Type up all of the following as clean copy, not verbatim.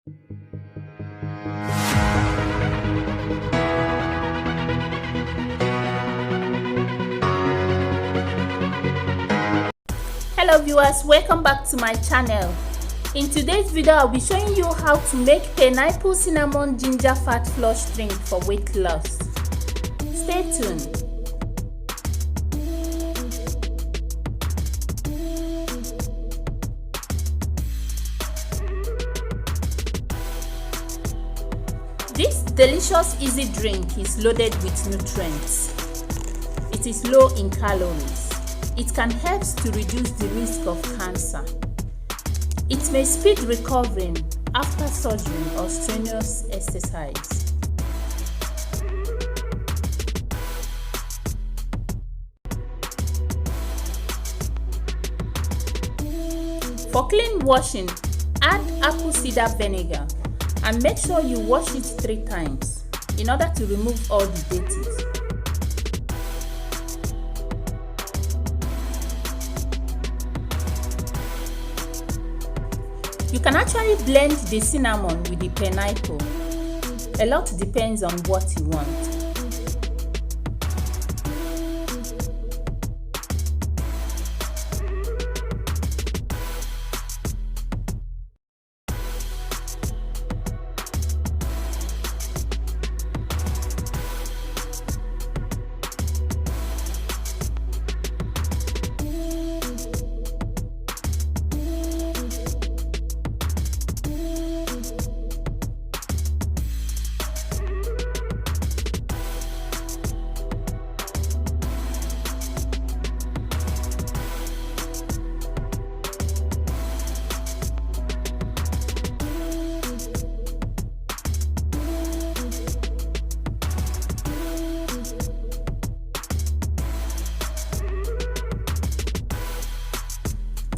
Hello viewers, welcome back to my channel. In today's video, I'll be showing you how to make pineapple cinnamon ginger fat flush drink for weight loss. Stay tuned. This delicious easy drink is loaded with nutrients. It is low in calories. It can help to reduce the risk of cancer. It may speed recovering after surgery or strenuous exercise. For clean washing, add apple cider vinegar and make sure you wash it 3 times in order to remove all the dirties. You can actually blend the cinnamon with the pineapple. A lot depends on what you want.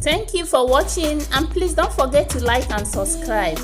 Thank you for watching, and please don't forget to like and subscribe.